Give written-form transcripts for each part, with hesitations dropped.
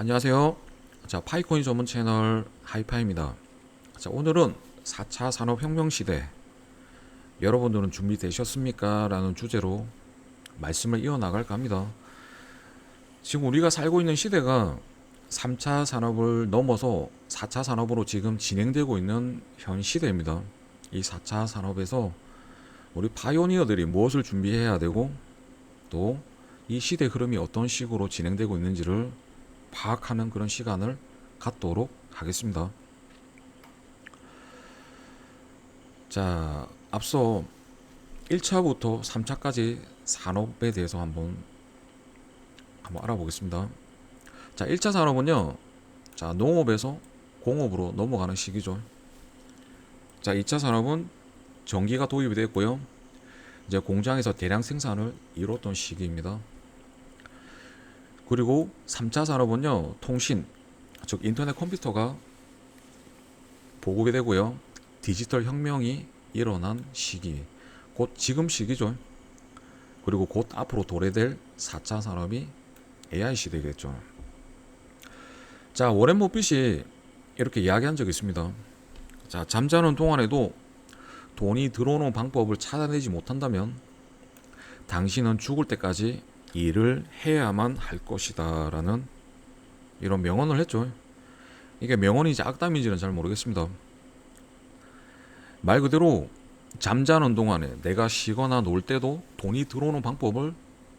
안녕하세요. 자, 파이코인 전문 채널 하이파입니다. 자, 오늘은 4차 산업혁명 시대 여러분들은 준비되셨습니까? 라는 주제로 말씀을 이어나갈까 합니다. 지금 우리가 살고 있는 시대가 3차 산업을 넘어서 4차 산업으로 지금 진행되고 있는 현 시대입니다. 이 4차 산업에서 우리 파이오니어들이 무엇을 준비해야 되고 또 이 시대 흐름이 어떤 식으로 진행되고 있는지를 파악하는 그런 시간을 갖도록 하겠습니다. 자, 앞서 1차부터 3차까지 산업에 대해서 한번 알아보겠습니다. 자, 1차 산업은요, 자, 농업에서 공업으로 넘어가는 시기죠. 자, 2차 산업은 전기가 도입이 됐고요. 이제 공장에서 대량 생산을 이뤘던 시기입니다. 그리고 3차 산업은요, 통신, 즉 인터넷 컴퓨터가 보급이 되고요. 디지털 혁명이 일어난 시기, 곧 지금 시기죠. 그리고 곧 앞으로 도래될 4차 산업이 AI 시대겠죠. 자, 워렌 버핏이 이렇게 이야기한 적이 있습니다. 자, 잠자는 동안에도 돈이 들어오는 방법을 찾아내지 못한다면 당신은 죽을 때까지 일을 해야만 할 것이다 라는 이런 명언을 했죠. 이게 명언인지 악담인지는 잘 모르겠습니다. 말 그대로 잠자는 동안에 내가 쉬거나 놀 때도 돈이 들어오는 방법을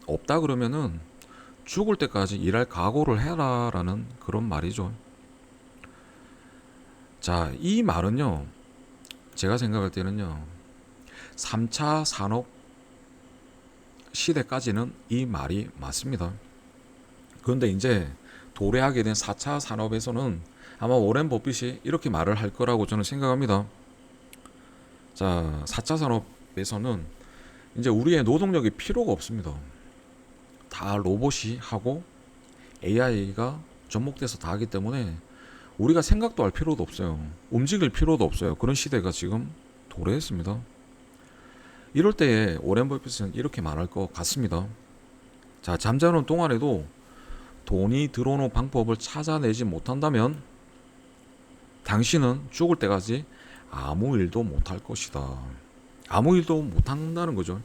없다 그러면은 죽을 때까지 일할 각오를 해라 라는 그런 말이죠. 자, 이 말은요, 제가 생각할 때는요, 3차 산업 시대까지는 이 말이 맞습니다. 그런데 이제 도래하게 된 4차 산업에서는 아마 워렌 버핏이 이렇게 말을 할 거라고 저는 생각합니다. 자, 4차 산업에서는 이제 우리의 노동력이 필요가 없습니다. 다 로봇이 하고 AI가 접목돼서 다 하기 때문에 우리가 생각도 할 필요도 없어요. 움직일 필요도 없어요. 그런 시대가 지금 도래했습니다. 이럴 때에 워렌 버핏은 이렇게 말할 것 같습니다. 자, 잠자는 동안에도 돈이 들어오는 방법을 찾아내지 못한다면 당신은 죽을 때까지 아무 일도 못할 것이다. 아무 일도 못한다는 거죠.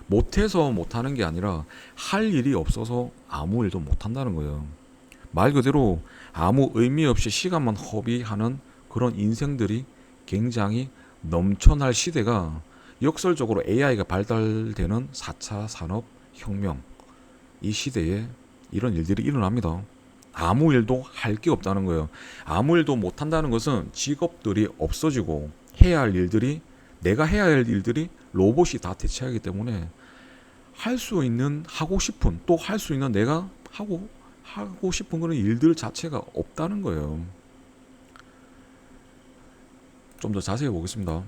못해서 못하는 게 아니라 할 일이 없어서 아무 일도 못한다는 거예요. 말 그대로 아무 의미 없이 시간만 허비하는 그런 인생들이 굉장히 넘쳐날 시대가 역설적으로 AI가 발달되는 4차 산업혁명, 이 시대에 이런 일들이 일어납니다. 아무 일도 할 게 없다는 거예요. 아무 일도 못한다는 것은 직업들이 없어지고 해야 할 일들이, 내가 해야 할 일들이 로봇이 다 대체하기 때문에 할 수 있는, 하고 싶은, 또 할 수 있는 내가 하고 싶은 그런 일들 자체가 없다는 거예요. 좀 더 자세히 보겠습니다.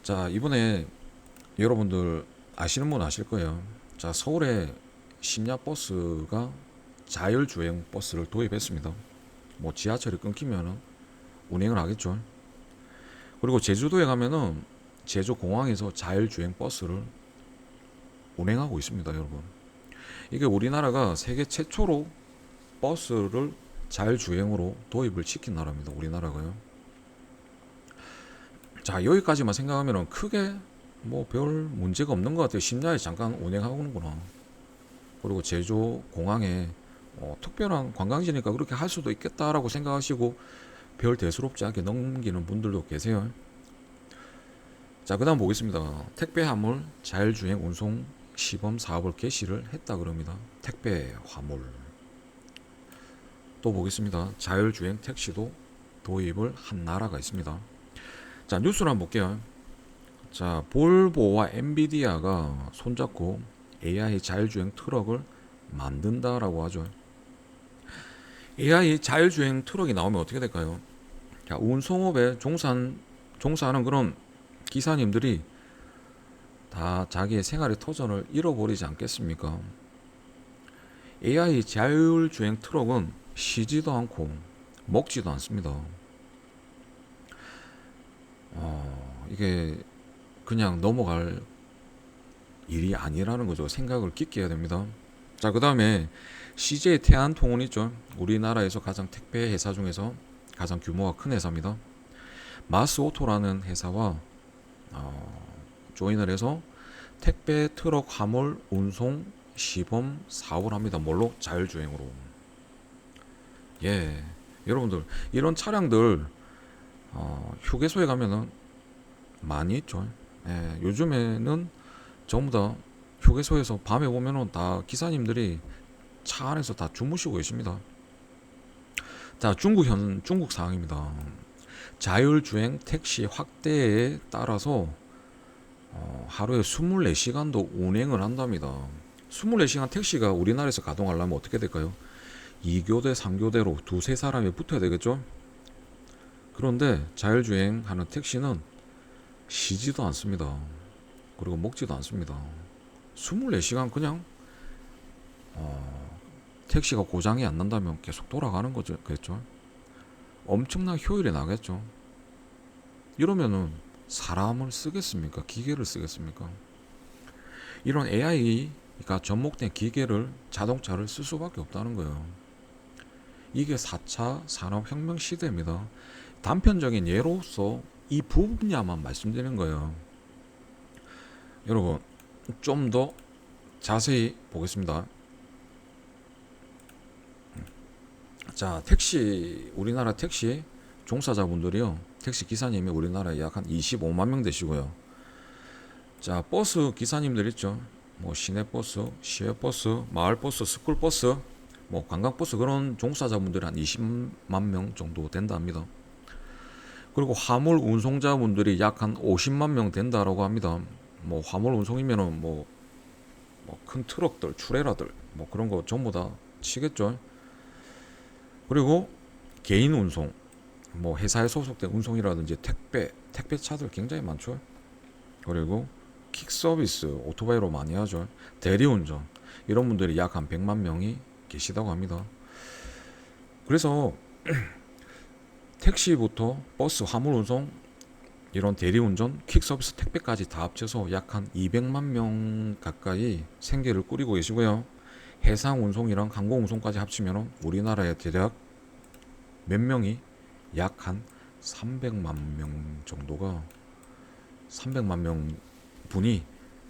자, 이번에 여러분들 아시는 분 아실 거예요. 자, 서울에 심야버스가 자율주행 버스를 도입했습니다. 뭐 지하철이 끊기면 운행을 하겠죠. 그리고 제주도에 가면은 제주공항에서 자율주행 버스를 운행하고 있습니다, 여러분. 이게 우리나라가 세계 최초로 버스를 자율주행으로 도입을 시킨 나라입니다, 우리나라가요. 자, 여기까지만 생각하면 크게 뭐 별 문제가 없는 것 같아요. 심야에 잠깐 운행하는구나. 그리고 제주 공항에 특별한 관광지니까 그렇게 할 수도 있겠다라고 생각하시고 별 대수롭지 않게 넘기는 분들도 계세요. 자, 그 다음 보겠습니다. 택배 화물 자율주행 운송 시범 사업을 개시를 했다 그럽니다. 택배 화물. 또 보겠습니다. 자율주행 택시도 도입을 한 나라가 있습니다. 자, 뉴스를 한번 볼게요. 자, 볼보와 엔비디아가 손잡고 AI 자율주행 트럭을 만든다라고 하죠. AI 자율주행 트럭이 나오면 어떻게 될까요? 자, 운송업에 종사하는 그런 기사님들이 다 자기의 생활의 터전을 잃어버리지 않겠습니까? AI 자율주행 트럭은 쉬지도 않고 먹지도 않습니다. 이게 그냥 넘어갈 일이 아니라는 거죠. 생각을 깊게 해야 됩니다. 자, 그 다음에 CJ 태안통운 있죠. 우리나라에서 가장 택배 회사 중에서 가장 규모가 큰 회사입니다. 마스오토라는 회사와 조인을 해서 택배, 트럭, 화물, 운송, 시범 사업을 합니다. 뭘로? 자율주행으로. 예, 여러분들 이런 차량들 휴게소에 가면은 많이 있죠. 예, 요즘에는 전부 다 휴게소에서 밤에 보면은 다 기사님들이 차 안에서 다 주무시고 계십니다. 자, 중국 상황입니다. 자율주행 택시 확대에 따라서 하루에 24시간도 운행을 한답니다. 24시간 택시가 우리나라에서 가동하려면 어떻게 될까요? 2교대, 3교대로 두세 사람이 붙어야 되겠죠? 그런데 자율주행하는 택시는 쉬지도 않습니다. 그리고 먹지도 않습니다. 24시간 그냥 택시가 고장이 안 난다면 계속 돌아가는 거죠. 그랬죠? 엄청난 효율이 나겠죠. 이러면은 사람을 쓰겠습니까? 기계를 쓰겠습니까? 이런 AI가 접목된 기계를 자동차를 쓸 수밖에 없다는 거예요. 이게 4차 산업혁명 시대입니다. 단편적인 예로서 이 부분야만 말씀드리는 거예요. 여러분 좀 더 자세히 보겠습니다. 자, 우리나라 택시 종사자분들이요, 택시 기사님이 우리나라에 약 한 25만 명 되시고요. 자, 버스 기사님들 있죠. 뭐 시내버스, 시외버스, 마을버스, 스쿨버스, 뭐 관광버스, 그런 종사자분들이 한 20만 명 정도 된답니다. 그리고 화물 운송자분들이 약 한 50만 명 된다라고 합니다. 뭐 화물 운송이면은 뭐 큰 트럭들, 트레일러들, 뭐 그런 거 전부 다 치겠죠. 그리고 개인 운송, 뭐 회사에 소속된 운송이라든지 택배차들 굉장히 많죠. 그리고 킥 서비스, 오토바이로 많이 하죠. 대리운전, 이런 분들이 약 한 100만 명이 계시다고 합니다. 그래서 택시부터 버스, 화물 운송, 이런 대리운전, 퀵서비스, 택배까지 다 합쳐서 약 한 200만 명 가까이 생계를 꾸리고 계시고요. 해상 운송이랑 항공 운송까지 합치면 우리나라에 대략 몇 명이 약 한 300만 명 정도가, 300만 명 분이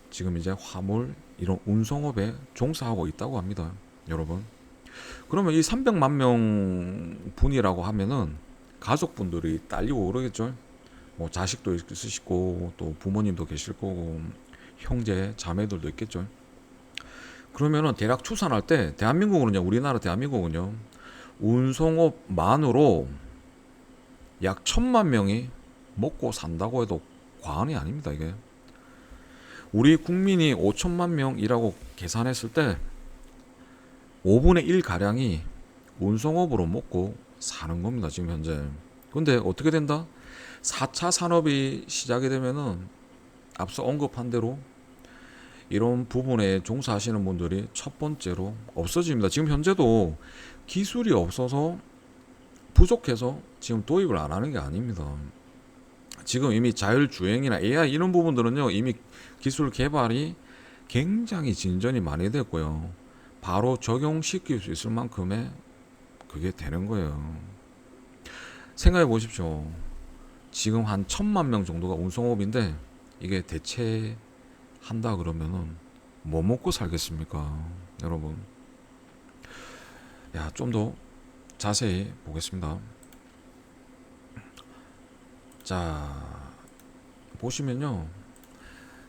지금 이제 화물 이런 운송업에 종사하고 있다고 합니다. 여러분, 그러면 이 300만 명 분이라고 하면은 가족분들이 딸리고 그러겠죠. 뭐 자식도 있으시고 또 부모님도 계실 거고 형제 자매들도 있겠죠. 그러면은 대략 추산할 때 대한민국은요, 우리나라 대한민국은요, 운송업만으로 약 1,000만 명이 먹고 산다고 해도 과언이 아닙니다. 이게 우리 국민이 5천만 명이라고 계산했을 때 5분의 1 가량이 운송업으로 먹고 사는 겁니다. 지금 현재. 근데 어떻게 된다? 4차 산업이 시작이 되면은 앞서 언급한 대로 이런 부분에 종사하시는 분들이 첫 번째로 없어집니다. 지금 현재도 기술이 없어서 부족해서 지금 도입을 안 하는 게 아닙니다. 지금 이미 자율주행이나 AI 이런 부분들은요, 이미 기술 개발이 굉장히 진전이 많이 됐고요. 바로 적용시킬 수 있을 만큼의 그게 되는 거예요. 생각해 보십시오. 지금 한 1,000만 명 정도가 운송업인데 이게 대체한다 그러면은 뭐 먹고 살겠습니까, 여러분? 야, 좀 더 자세히 보겠습니다. 자, 보시면요,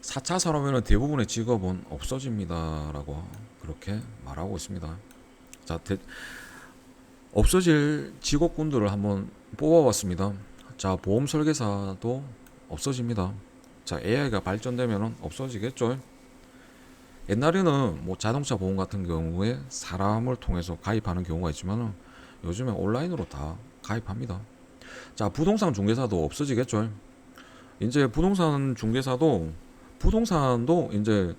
4차 산업에는 대부분의 직업은 없어집니다라고 그렇게 말하고 있습니다. 자, 없어질 직업군들을 한번 뽑아봤습니다. 자, 보험 설계사도 없어집니다. 자, AI가 발전되면 없어지겠죠. 옛날에는 뭐 자동차 보험 같은 경우에 사람을 통해서 가입하는 경우가 있지만 요즘에 온라인으로 다 가입합니다. 자, 부동산 중개사도 없어지겠죠. 이제 부동산도 이제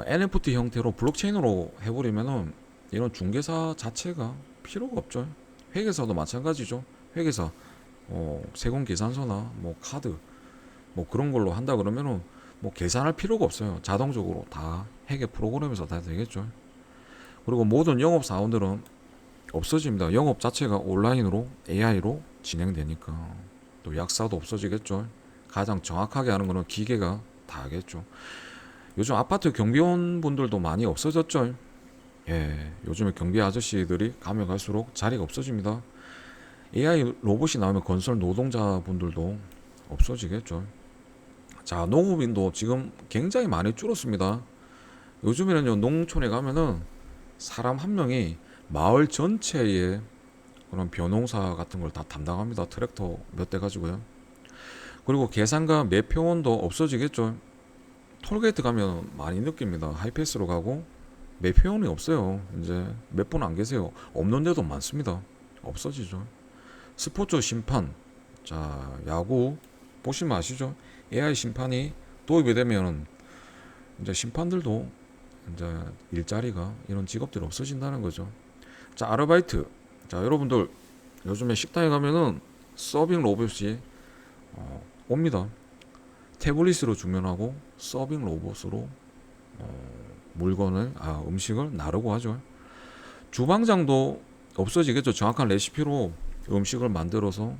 NFT 형태로 블록체인으로 해버리면은 이런 중개사 자체가 필요가 없죠. 회계사도 마찬가지죠. 회계사 세금 계산서나 뭐 카드 뭐 그런 걸로 한다 그러면은 뭐 계산할 필요가 없어요. 자동적으로 다 핵의 프로그램에서 다 되겠죠. 그리고 모든 영업 사원들은 없어집니다. 영업 자체가 온라인으로 AI로 진행되니까 또 약사도 없어지겠죠. 가장 정확하게 하는 거는 기계가 다 하겠죠. 요즘 아파트 경비원 분들도 많이 없어졌죠. 예, 요즘에 경비 아저씨들이 가면 갈수록 자리가 없어집니다. AI 로봇이 나오면 건설 노동자분들도 없어지겠죠. 자, 농업인도 지금 굉장히 많이 줄었습니다. 요즘에는요, 농촌에 가면은 사람 한 명이 마을 전체의 그런 벼농사 같은 걸 다 담당합니다. 트랙터 몇 대 가지고요. 그리고 계산과 매표원도 없어지겠죠. 톨게이트 가면 많이 느낍니다. 하이패스로 가고 매표원이 없어요. 이제 몇 분 안 계세요. 없는 데도 많습니다. 없어지죠. 스포츠 심판, 자, 야구 보시면 아시죠? AI 심판이 도입이 되면 이제 심판들도 이제 일자리가 이런 직업들이 없어진다는 거죠. 자, 아르바이트. 자, 여러분들 요즘에 식당에 가면은 서빙 로봇이 옵니다. 태블릿으로 주문하고 서빙 로봇으로 물건을 음식을 나르고 하죠. 주방장도 없어지겠죠. 정확한 레시피로 음식을 만들어서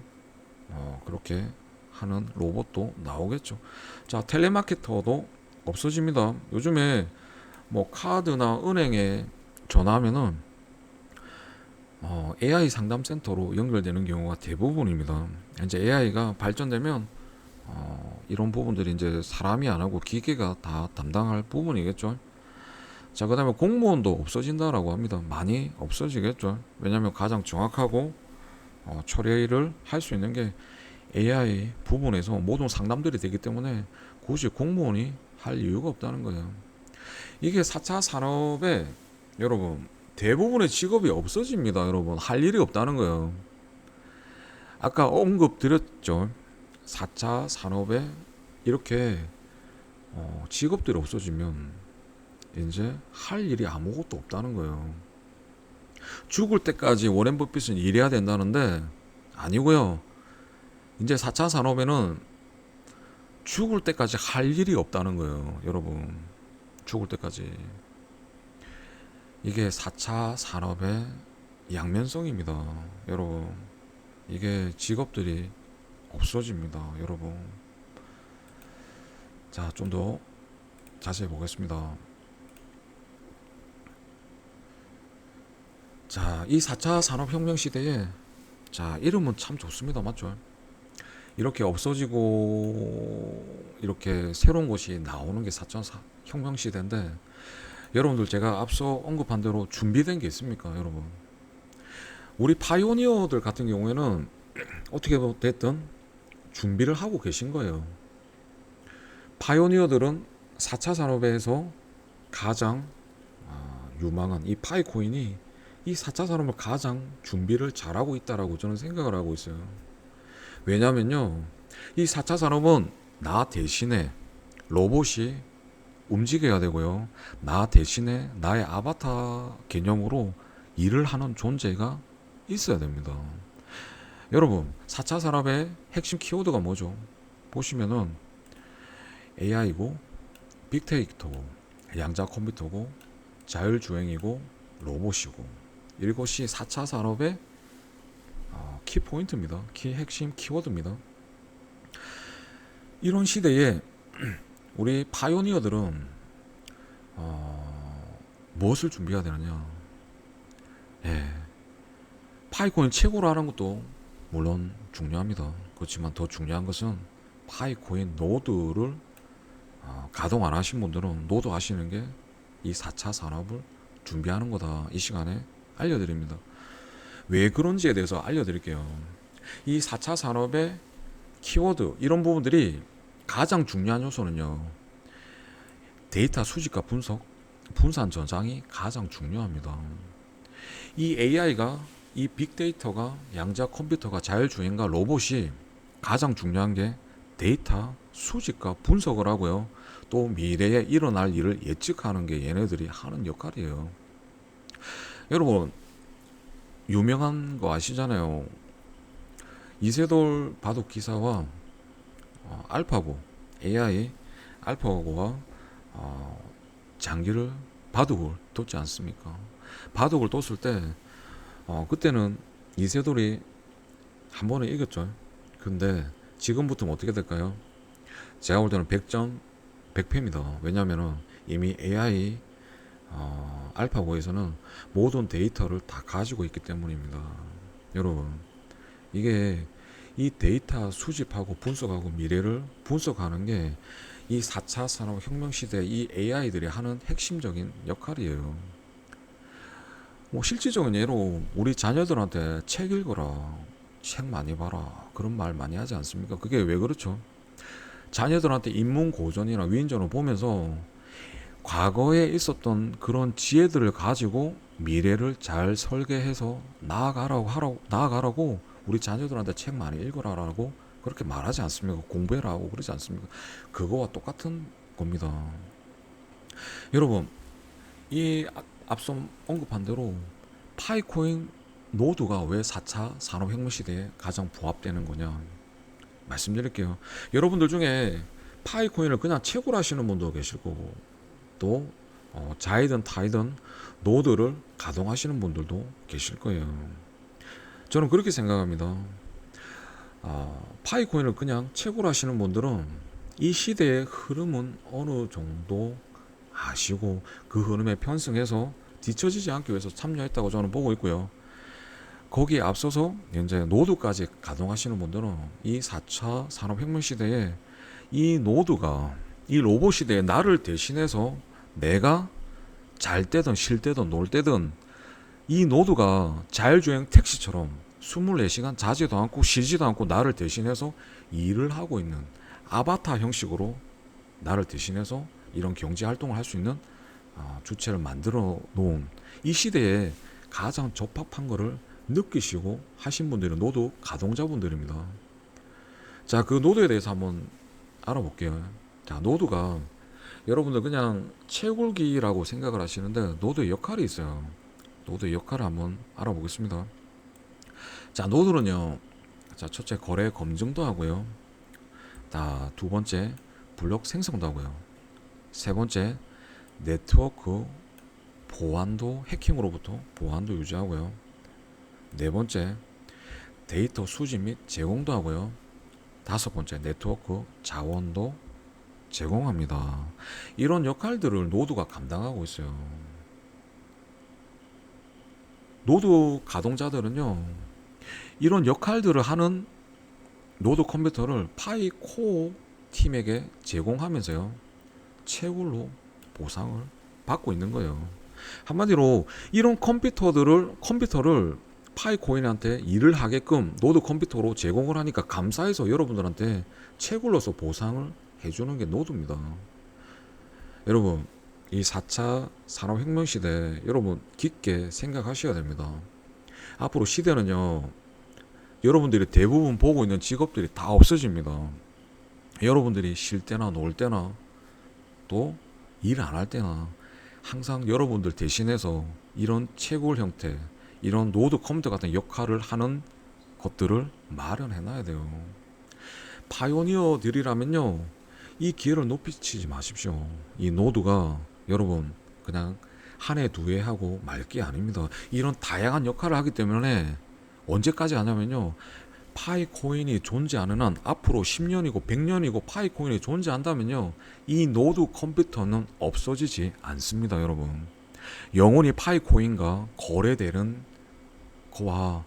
그렇게 하는 로봇도 나오겠죠. 자, 텔레마케터도 없어집니다. 요즘에 뭐 카드나 은행에 전화하면은 AI 상담센터로 연결되는 경우가 대부분입니다. 이제 AI가 발전되면 이런 부분들이 이제 사람이 안 하고 기계가 다 담당할 부분이겠죠. 자, 그다음에 공무원도 없어진다라고 합니다. 많이 없어지겠죠. 왜냐하면 가장 정확하고 처리를 할 수 있는 게 AI 부분에서 모든 상담들이 되기 때문에 굳이 공무원이 할 이유가 없다는 거예요. 이게 4차 산업에 여러분 대부분의 직업이 없어집니다. 여러분 할 일이 없다는 거예요. 아까 언급 드렸죠. 4차 산업에 이렇게 직업들이 없어지면 이제 할 일이 아무것도 없다는 거예요. 죽을 때까지 워렌 버핏은 일해야 된다는데 아니고요. 이제 4차 산업에는 죽을 때까지 할 일이 없다는 거예요. 여러분 죽을 때까지. 이게 4차 산업의 양면성입니다. 여러분 이게 직업들이 없어집니다. 여러분 자, 좀 더 자세히 보겠습니다. 자, 이 4차 산업혁명 시대에 자, 이름은 참 좋습니다. 맞죠? 이렇게 없어지고 이렇게 새로운 것이 나오는 게 4차 혁명 시대인데 여러분들 제가 앞서 언급한 대로 준비된 게 있습니까? 여러분 우리 파이오니어들 같은 경우에는 어떻게 됐든 준비를 하고 계신 거예요. 파이오니어들은 4차 산업에서 가장 유망한 이 파이코인이 이 4차 산업을 가장 준비를 잘하고 있다라고 저는 생각을 하고 있어요. 왜냐면요, 이 4차 산업은 나 대신에 로봇이 움직여야 되고요. 나 대신에 나의 아바타 개념으로 일을 하는 존재가 있어야 됩니다. 여러분, 4차 산업의 핵심 키워드가 뭐죠? 보시면은 AI고, 빅데이터고, 양자 컴퓨터고, 자율주행이고, 로봇이고, 이것이 4차 산업의 키포인트입니다. 핵심 키워드입니다. 이런 시대에 우리 파이오니어들은 무엇을 준비해야 되느냐? 예, 파이코인 최고로 하는 것도 물론 중요합니다. 그렇지만 더 중요한 것은 파이코인 노드를 가동 안 하신 분들은 노드 하시는 게 이 4차 산업을 준비하는 거다. 이 시간에 알려드립니다. 왜 그런지에 대해서 알려드릴게요. 이 4차 산업의 키워드 이런 부분들이 가장 중요한 요소는요. 데이터 수집과 분석, 분산 저장이 가장 중요합니다. 이 AI가 이 빅데이터가 양자 컴퓨터가 자율주행과 로봇이 가장 중요한 게 데이터 수집과 분석을 하고요. 또 미래에 일어날 일을 예측하는 게 얘네들이 하는 역할이에요. 여러분 유명한 거 아시잖아요. 이세돌 바둑 기사와 알파고 AI 알파고가 장기를 바둑을 뒀지 않습니까? 바둑을 뒀을 때 그때는 이세돌이 한 번에 이겼죠. 근데 지금부터는 어떻게 될까요? 제가 볼 때는 100점 100패입니다. 왜냐하면 이미 AI 알파고에서는 모든 데이터를 다 가지고 있기 때문입니다. 여러분, 이게 이 데이터 수집하고 분석하고 미래를 분석하는 게 이 4차 산업혁명 시대 이 AI들이 하는 핵심적인 역할이에요. 뭐 실질적인 예로 우리 자녀들한테 책 읽어라, 책 많이 봐라 그런 말 많이 하지 않습니까? 그게 왜 그렇죠? 자녀들한테 인문고전이나 위인전을 보면서 과거에 있었던 그런 지혜들을 가지고 미래를 잘 설계해서 나아가라고 우리 자녀들한테 책 많이 읽어라라고 그렇게 말하지 않습니까? 공부해라고 그러지 않습니까? 그거와 똑같은 겁니다. 여러분, 이 앞서 언급한 대로 파이코인 노드가 왜 4차 산업혁명 시대에 가장 부합되는 거냐 말씀드릴게요. 여러분들 중에 파이코인을 그냥 채굴 하시는 분도 계실 거고 또 자이든 타이든 노드를 가동하시는 분들도 계실 거예요. 저는 그렇게 생각합니다. 파이코인을 그냥 채굴 하시는 분들은 이 시대의 흐름은 어느 정도 아시고 그 흐름에 편승해서 뒤처지지 않기 위해서 참여했다고 저는 보고 있고요. 거기에 앞서서 이제 노드까지 가동하시는 분들은 이 4차 산업혁명 시대에 이 노드가 이 로봇 시대에 나를 대신해서 내가 잘 때든 쉴 때든 놀 때든 이 노드가 자율주행 택시처럼 24시간 자지도 않고 쉬지도 않고 나를 대신해서 일을 하고 있는 아바타 형식으로 나를 대신해서 이런 경제 활동을 할 수 있는 주체를 만들어 놓은 이 시대에 가장 적합한 거를 느끼시고 하신 분들은 노드 가동자분들입니다. 자, 그 노드에 대해서 한번 알아볼게요. 자, 노드가 여러분들 그냥 채굴기라고 생각을 하시는데 노드의 역할이 있어요. 노드의 역할을 한번 알아보겠습니다. 자, 노드는요. 자, 첫째 거래 검증도 하고요. 자, 두 번째 블록 생성도 하고요. 세 번째 네트워크 보안도 해킹으로부터 보안도 유지하고요. 네 번째 데이터 수집 및 제공도 하고요. 다섯 번째 네트워크 자원도 제공합니다. 이런 역할들을 노드가 감당하고 있어요. 노드 가동자들은요, 이런 역할들을 하는 노드 컴퓨터를 파이코어 팀에게 제공하면서요, 채굴로 보상을 받고 있는 거예요. 한마디로 이런 컴퓨터를 파이코인한테 일을 하게끔 노드 컴퓨터로 제공을 하니까 감사해서 여러분들한테 채굴로서 보상을 해주는 게 노드입니다. 여러분, 이 4차 산업혁명 시대 여러분 깊게 생각하셔야 됩니다. 앞으로 시대는요, 여러분들이 대부분 보고 있는 직업들이 다 없어집니다. 여러분들이 쉴 때나 놀 때나 또 일 안 할 때나 항상 여러분들 대신해서 이런 채굴 형태, 이런 노드 컴퓨터 같은 역할을 하는 것들을 마련해 놔야 돼요. 파이오니어들이라면요, 이 기회를 높이치지 마십시오. 이 노드가 여러분 그냥 한 해 두 해 하고 말 게 아닙니다. 이런 다양한 역할을 하기 때문에 언제까지 하냐면요, 파이코인이 존재하는 한 앞으로 10년이고 100년이고 파이코인이 존재한다면요, 이 노드 컴퓨터는 없어지지 않습니다. 여러분, 영원히 파이코인과 거래되는 거와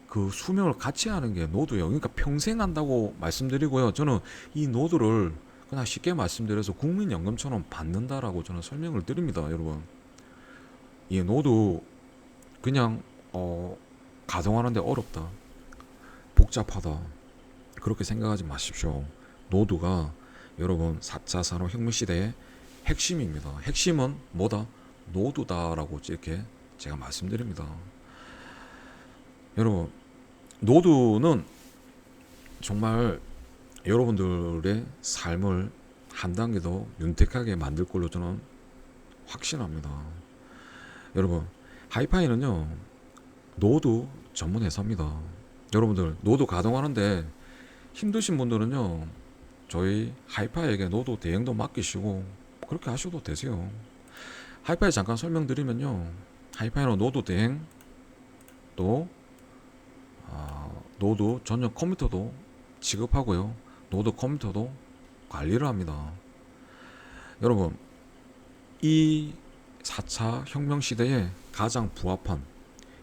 그 수명을 같이 하는 게 노드예요. 그러니까 평생 한다고 말씀드리고요, 저는 이 노드를 그냥 쉽게 말씀드려서 국민연금처럼 받는다라고 저는 설명을 드립니다. 여러분, 이 노드 그냥 가동하는데 어렵다, 복잡하다 그렇게 생각하지 마십시오. 노드가 여러분 4차 산업혁명 시대의 핵심입니다. 핵심은 뭐다? 노드다라고 이렇게 제가 말씀드립니다. 여러분, 노드는 정말 여러분들의 삶을 한 단계 더 윤택하게 만들 걸로 저는 확신합니다. 여러분, 하이파이는요, 노드 전문 회사입니다. 여러분들 노드 가동하는데 힘드신 분들은요, 저희 하이파이에게 노드 대행도 맡기시고 그렇게 하셔도 되세요. 하이파이 잠깐 설명드리면요, 하이파이는 노드 대행 또 노드 전용 컴퓨터도 지급하고요, 노드 컴퓨터도 관리를 합니다. 여러분, 이 4차 혁명 시대에 가장 부합한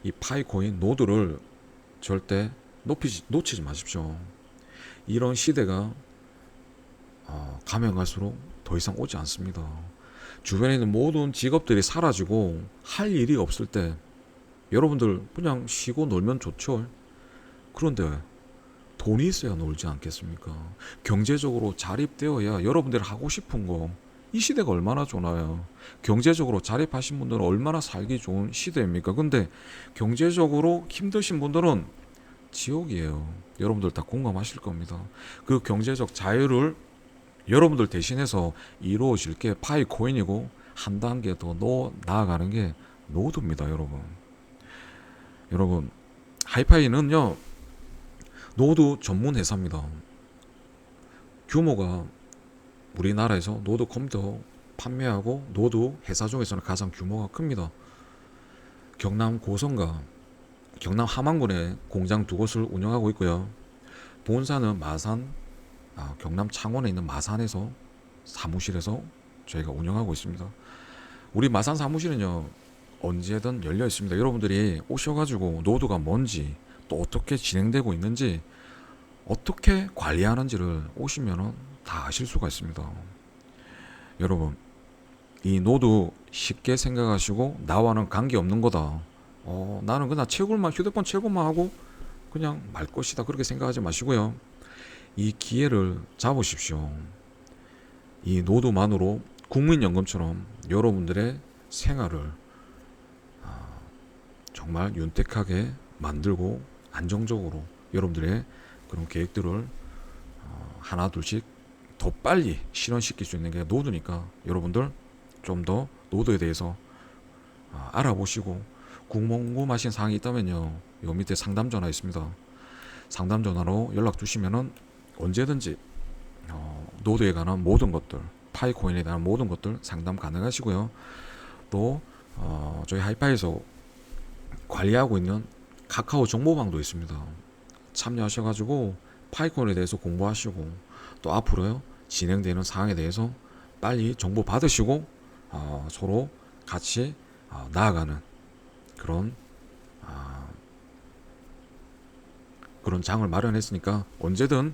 이 파이코인 노드를 절대 놓치지 마십시오. 이런 시대가 가면 갈수록 더 이상 오지 않습니다. 주변에 있는 모든 직업들이 사라지고 할 일이 없을 때 여러분들 그냥 쉬고 놀면 좋죠. 그런데 돈이 있어야 놀지 않겠습니까? 경제적으로 자립되어야 여러분들이 하고 싶은 거, 이 시대가 얼마나 좋나요? 경제적으로 자립하신 분들은 얼마나 살기 좋은 시대입니까? 근데 경제적으로 힘드신 분들은 지옥이에요. 여러분들 다 공감하실 겁니다. 그 경제적 자유를 여러분들 대신해서 이루어질 게 파이코인이고, 한 단계 더 나아가는 게 노드입니다. 여러분 하이파이는요, 노드 전문 회사입니다. 규모가 우리나라에서 노드 컴퓨터 판매하고 노드 회사 중에서는 가장 규모가 큽니다. 경남 고성과 경남 함안군에 공장 2곳을 운영하고 있고요. 본사는 마산, 경남 창원에 있는 마산에서 사무실에서 저희가 운영하고 있습니다. 우리 마산 사무실은요, 언제든 열려 있습니다. 여러분들이 오셔가지고 노드가 뭔지, 또 어떻게 진행되고 있는지, 어떻게 관리하는지를 오시면은 다 아실 수가 있습니다. 여러분, 이 노드 쉽게 생각하시고 나와는 관계없는 거다, 나는 그냥 휴대폰 채굴만 하고 그냥 말 것이다, 그렇게 생각하지 마시고요. 이 기회를 잡으십시오. 이 노드만으로 국민연금처럼 여러분들의 생활을 정말 윤택하게 만들고 안정적으로 여러분들의 그런 계획들을 하나 둘씩 더 빨리 실현시킬 수 있는 게 노드니까, 여러분들 좀 더 노드에 대해서 알아보시고 궁금하신 사항이 있다면요, 요 밑에 상담 전화 있습니다. 상담 전화로 연락 주시면은 언제든지 노드에 관한 모든 것들, 파이코인에 대한 모든 것들 상담 가능하시고요. 또 저희 하이파이에서 관리하고 있는 카카오 정보방도 있습니다. 참여하셔가지고 파이콘에 대해서 공부하시고, 또 앞으로요 진행되는 사항에 대해서 빨리 정보 받으시고 서로 같이 나아가는 그런 그런 장을 마련했으니까 언제든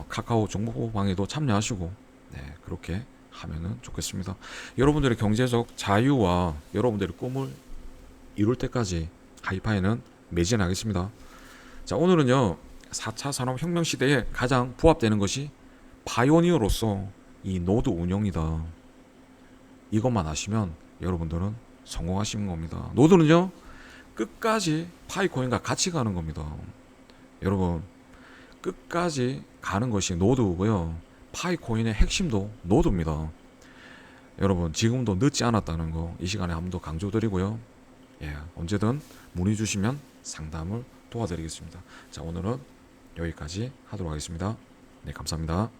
카카오 정보방에도 참여하시고, 네, 그렇게 하면은 좋겠습니다. 여러분들의 경제적 자유와 여러분들의 꿈을 이룰 때까지 하이파이는 매진하겠습니다. 자, 오늘은요 4차 산업혁명 시대에 가장 부합되는 것이 파이오니어로서 이 노드 운영이다. 이것만 아시면 여러분들은 성공하시는 겁니다. 노드는요 끝까지 파이코인과 같이 가는 겁니다. 여러분, 끝까지 가는 것이 노드고요, 파이코인의 핵심도 노드입니다. 여러분, 지금도 늦지 않았다는 거 이 시간에 한 번 더 강조드리고요, 언제든 문의 주시면 상담을 도와드리겠습니다. 자, 오늘은 여기까지 하도록 하겠습니다. 네, 감사합니다.